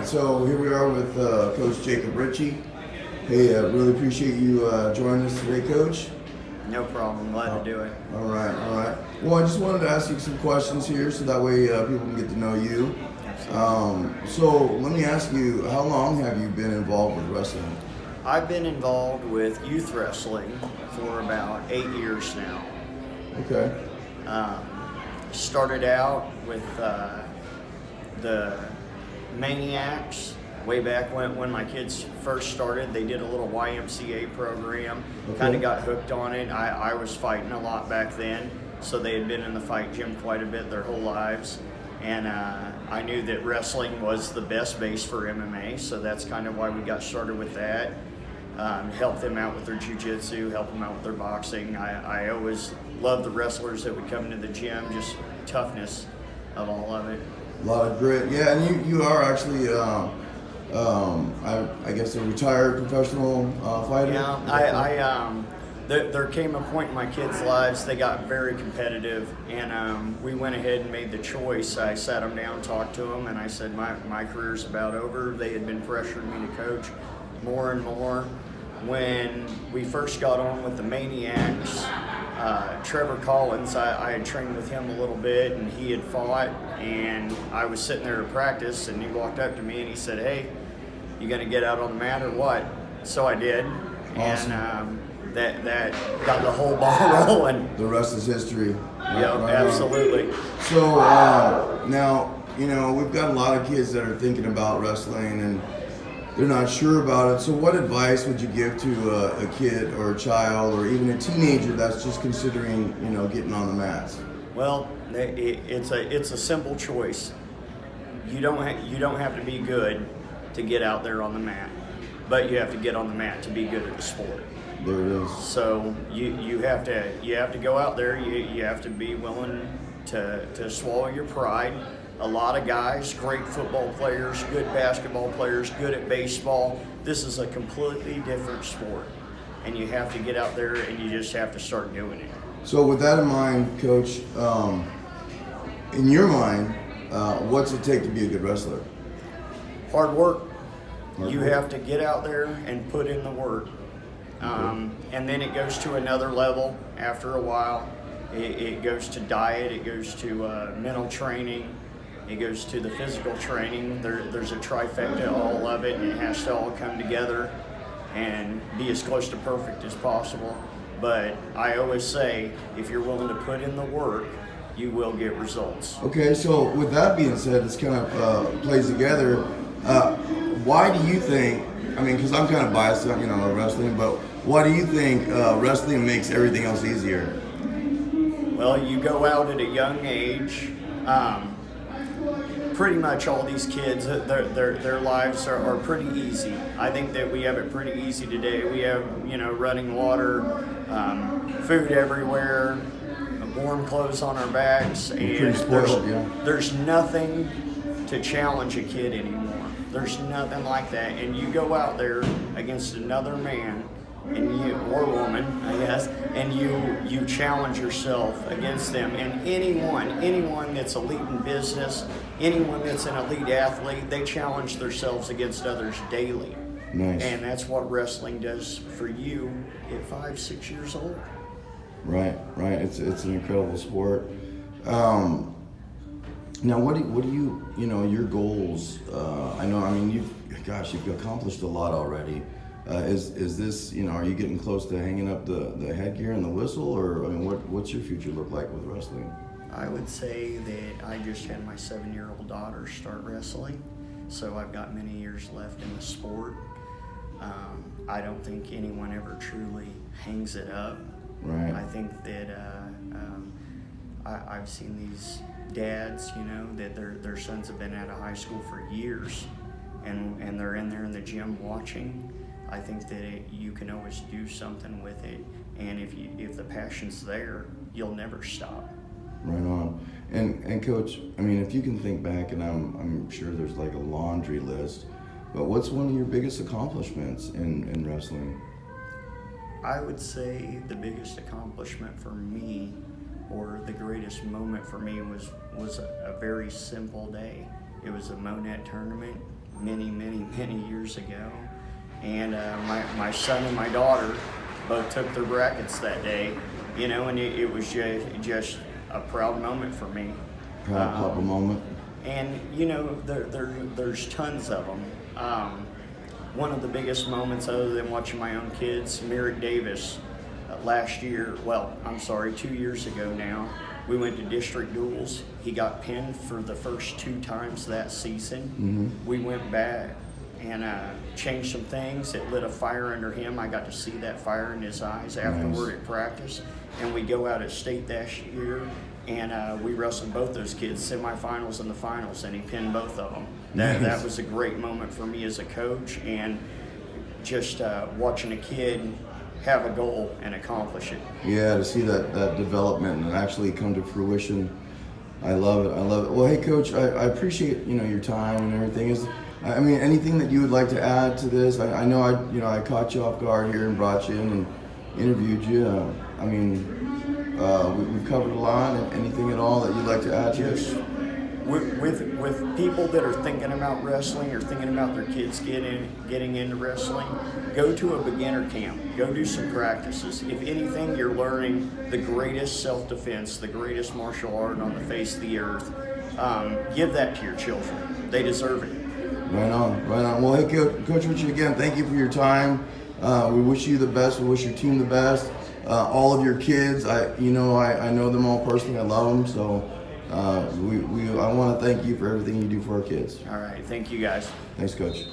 right, so here we are with Coach Jacob Ritchie. Hey, really appreciate you joining us today, Coach. No problem. Glad to do it. All right, all right. Well, I just wanted to ask you some questions here so that way people can get to know you. So let me ask you, how long have you been involved with wrestling? I've been involved with youth wrestling for about 8 years now. Okay. Started out with the Maniacs way back when my kids first started. They did a little YMCA program. Okay. Kind of got hooked on it. I was fighting a lot back then, so they had been in the fight gym quite a bit their whole lives. And I knew that wrestling was the best base for MMA, so that's kind of why we got started with that. Help them out with their jiu-jitsu, help them out with their boxing. I always loved the wrestlers that would come into the gym, just toughness of all of it. A lot of grit. Yeah, and you are actually, I guess, a retired professional fighter? Yeah, there came a point in my kids' lives, they got very competitive, and we went ahead and made the choice. I sat them down, talked to them, and I said, my career's about over. They had been pressuring me to coach more and more. When we first got on with the Maniacs, Trevor Collins, I had trained with him a little bit, and he had fought, and I was sitting there at practice, and he walked up to me and he said, "Hey, you gonna get out on the mat or what?" So I did. Awesome. And that got the whole ball rolling. The rest is history. Yep, absolutely. So now, we've got a lot of kids that are thinking about wrestling and they're not sure about it. So what advice would you give to a kid or a child or even a teenager that's just considering, getting on the mats? Well, it's a simple choice. You don't have to be good to get out there on the mat, but you have to get on the mat to be good at the sport. There it is. So you have to go out there. You have to be willing to swallow your pride. A lot of guys, great football players, good basketball players, good at baseball. This is a completely different sport, and you have to get out there and you just have to start doing it. So with that in mind, Coach, in your mind, what's it take to be a good wrestler? Hard work. Hard You work. have to get out there and put in the work. And then it goes to another level after a while. It goes to diet, it goes to mental training, it goes to the physical training. There's a trifecta, all of it, and it has to all come together and be as close to perfect as possible. But I always say, if you're willing to put in the work, you will get results. Okay, so with that being said, it's kind of plays together. Why do you think, because I'm kind of biased on, wrestling, but why do you think wrestling makes everything else easier? Well, you go out at a young age. Pretty much all these kids, their lives are pretty easy. I think that we have it pretty easy today. We have, running water, food everywhere, warm clothes on our backs, and there's nothing to challenge a kid anymore. There's nothing like that. And you go out there against another man, or woman, I guess, and you challenge yourself against them. And anyone that's elite in business, anyone that's an elite athlete, they challenge themselves against others daily. Nice. And that's what wrestling does for you at 5, 6 years old. Right. It's an incredible sport. Now, what do you, your goals? You've accomplished a lot already. Is this, are you getting close to hanging up the headgear and the whistle, or what's your future look like with wrestling? I would say that I just had my 7-year-old daughter start wrestling, so I've got many years left in the sport. I don't think anyone ever truly hangs it up. Right. I think that I've seen these dads, that their sons have been out of high school for years, and they're in there in the gym watching. I think that you can always do something with it, and if the passion's there, you'll never stop. Right on. And Coach, if you can think back, and I'm sure there's like a laundry list, but what's one of your biggest accomplishments in wrestling? I would say the biggest accomplishment for me, or the greatest moment for me, was a very simple day. It was a Monet tournament. many years ago. And my son and my daughter both took their brackets that day, you know, and it was just a proud moment for me. Proud papa moment. And you know, there's tons of them. One of the biggest moments, other than watching my own kids, Merrick Davis, last year, 2 years ago now, we went to district duels. He got pinned for the first 2 times that season. Mm-hmm. We went back and changed some things. It lit a fire under him. I got to see that fire in his eyes afterward at practice. And we go out at state that year, and we wrestled both those kids, semifinals and the finals, and he pinned both of them. That was a great moment for me as a coach, and just watching a kid have a goal and accomplish it. Yeah, to see that development and actually come to fruition. I love it. Well, hey, Coach, I appreciate, you know, your time and everything. I mean, anything that you would like to add to this? I know I caught you off guard here and brought you in and interviewed you. I mean, we've covered a lot. Anything at all that you'd like to add to this? With people that are thinking about wrestling or thinking about their kids getting into wrestling, go to a beginner camp. Go do some practices. If anything, you're learning the greatest self-defense, the greatest martial art on the face of the earth. Give that to your children. They deserve it. Right on. Well, hey, Coach Ritchie, again, thank you for your time. We wish you the best. We wish your team the best. All of your kids, I know them all personally. I love them. So I want to thank you for everything you do for our kids. All right. Thank you, guys. Thanks, Coach.